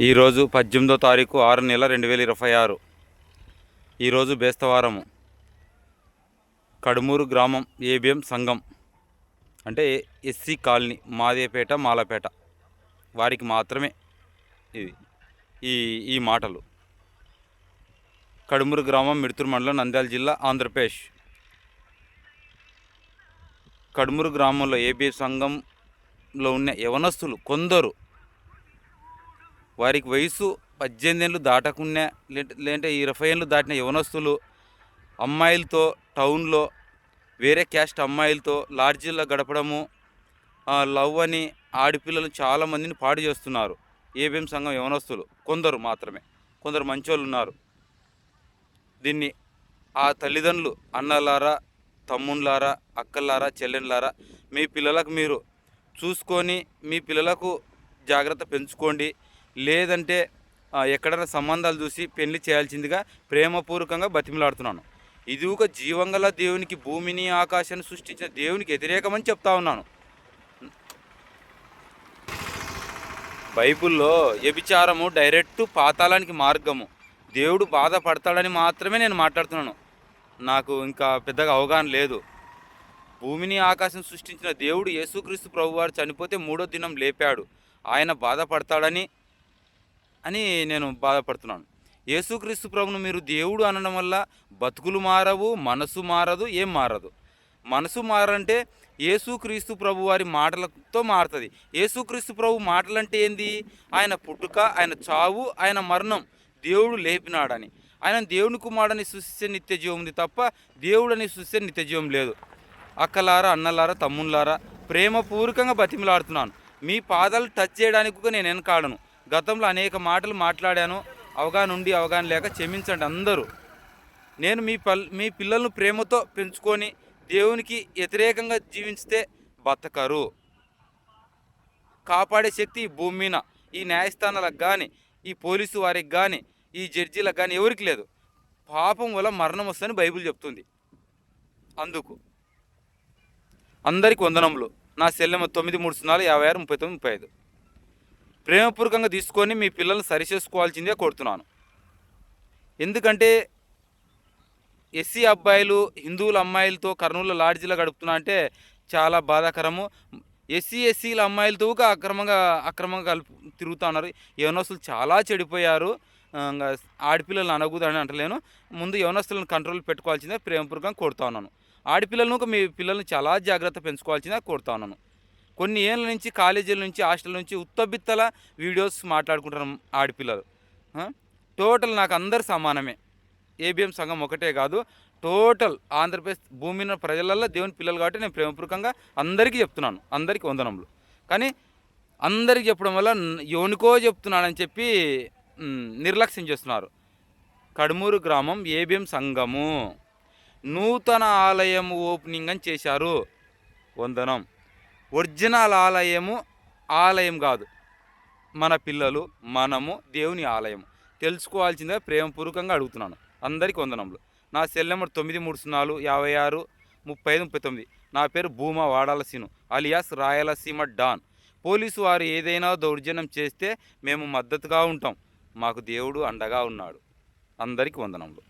ఈరోజు 18వ తారీఖు 6 నెల 2026. ఈరోజు బేస్తవారము. కడుమూరు గ్రామం ఏబిఎం సంఘం అంటే ఎస్సీ కాలనీ మాదేపేట మాలపేట వారికి మాత్రమే ఇది ఈ ఈ మాటలు. కడుమూరు గ్రామం మిడుతూరు మండలం నంద్యాల జిల్లా ఆంధ్రప్రదేశ్. కడుమూరు గ్రామంలో ఏబిఎం సంఘంలో ఉన్న యవనస్తులు కొందరు వారికి వయసు 18 ఏళ్ళు దాటకున్నా లేదంటే 20 ఏళ్ళు దాటిన యవనస్తులు అమ్మాయిలతో టౌన్లో వేరే క్యాస్ట్ అమ్మాయిలతో లాడ్జీల్లో గడపడము, లవ్ అని ఆడపిల్లలు చాలామందిని పాడు చేస్తున్నారు. ఏబిఎం సంఘం యవనస్తులు కొందరు మాత్రమే, కొందరు మంచోళ్ళు ఉన్నారు. దీన్ని ఆ తల్లిదండ్రులు, అన్నలారా, తమ్ముళ్ళారా, అక్కలారా, చెల్లెళ్ళారా, మీ పిల్లలకు మీరు చూసుకొని మీ పిల్లలకు జాగ్రత్త పెంచుకోండి. లేదంటే ఎక్కడైనా సంబంధాలు చూసి పెళ్లి చేయాల్సిందిగా ప్రేమపూర్వకంగా బతిమలాడుతున్నాను. ఇది ఒక జీవంగల దేవునికి, భూమిని ఆకాశాన్ని సృష్టించిన దేవునికి వ్యతిరేకమని చెప్తా ఉన్నాను. బైబిల్లో వ్యభిచారము డైరెక్ట్ పాతాళానికి మార్గము. దేవుడు బాధపడతాడని మాత్రమే నేను మాట్లాడుతున్నాను. నాకు ఇంకా పెద్దగా అవగాహన లేదు. భూమిని ఆకాశం సృష్టించిన దేవుడు యేసుక్రీస్తు ప్రభువారు చనిపోతే 3వ దినం లేపాడు. ఆయన బాధపడతాడని నేను బాధపడుతున్నాను. యేసుక్రీస్తు ప్రభును మీరు దేవుడు అనడం వల్ల బతుకులు మారవు, మనసు మారదు, ఏం మారదు. మనసు మారంటే యేసుక్రీస్తు ప్రభు వారి మాటలతో మారుతుంది. యేసుక్రీస్తు ప్రభు మాటలంటే ఏంది? ఆయన పుట్టుక, ఆయన చావు, ఆయన మరణం, దేవుడు లేపినాడని. ఆయన దేవుని కుమారుడని సృష్టించే నిత్యజీవం ఉంది తప్ప దేవుడని సృష్టించే నిత్యజీవం లేదు. అక్కలారా, అన్నలారా, తమ్ముళ్ళారా, ప్రేమపూర్వకంగా బతిమలాడుతున్నాను. మీ పాదాలు టచ్ చేయడానికి కూడా నేను వెనకాడను. గతంలో అనేక మాటలు మాట్లాడాను. అవగాహన లేక క్షమించండి అందరూ. నేను మీ పిల్లలను ప్రేమతో పెంచుకొని దేవునికి వ్యతిరేకంగా జీవిస్తే బతకరు. కాపాడే శక్తి ఈ భూమి మీద ఈ న్యాయస్థానాలకు కానీ, ఈ పోలీసు వారికి కానీ, ఈ జడ్జీలకు కానీ ఎవరికి లేదు. పాపం వల్ల మరణం వస్తుందని బైబిల్ చెప్తుంది. అందుకు అందరికీ వందనములు. నా సెల్లెమ్మ 9304563935. ప్రేమపూర్వకంగా తీసుకొని మీ పిల్లల్ని సరిచేసుకోవాల్సిందే కోరుతున్నాను. ఎందుకంటే ఎస్సీ అబ్బాయిలు హిందువుల అమ్మాయిలతో కర్నూలు లాడ్జీలో గడుపుతున్నా అంటే చాలా బాధాకరము. ఎస్సీల అమ్మాయిలతో అక్రమంగా తిరుగుతూ ఉన్నారు. యవనస్తులు చాలా చెడిపోయారు. ఆడపిల్లలను అనకూడదని అంటలేను. ముందు యవనస్తులను కంట్రోల్ పెట్టుకోవాల్సిందే ప్రేమపూర్వకంగా కోరుతా ఉన్నాను. ఆడపిల్లలను మీ పిల్లల్ని చాలా జాగ్రత్త పెంచుకోవాల్సిందే కోరుతా ఉన్నాను. కొన్ని ఏళ్ళ నుంచి కాలేజీల నుంచి హాస్టల్ నుంచి ఉత్తబిత్తల వీడియోస్ మాట్లాడుకుంటున్నాం ఆడపిల్లలు. టోటల్ నాకు అందరు సమానమే. ఏబిఎం సంఘం ఒకటే కాదు, టోటల్ ఆంధ్రప్రదేశ్ భూమిన ప్రజలలో దేవుని పిల్లలు కాబట్టి నేను ప్రేమపూర్వకంగా అందరికీ చెప్తున్నాను. అందరికీ వందనములు. కానీ అందరికీ చెప్పడం వల్ల ఎవనికో చెప్తున్నానని చెప్పి నిర్లక్ష్యం చేస్తున్నారు. కడుమూరు గ్రామం ఏబిఎం సంఘము నూతన ఆలయం ఓపెనింగ్ అని చేశారు. వందనం. ఒరిజినల్ ఆలయం కాదు. మన పిల్లలు, మనము దేవుని ఆలయం తెలుసుకోవాల్సిందే ప్రేమపూర్వకంగా అడుగుతున్నాను. అందరికీ వందనములు. నా సెల్ నెంబర్ 9346563539. నా పేరు Bhuma Vadala Seenu alias Rayalaseema don. Police వారు ఏదైనా దౌర్జన్యం చేస్తే మేము మద్దతుగా ఉంటాం. మాకు దేవుడు అండగా ఉన్నాడు. అందరికీ వందనములు.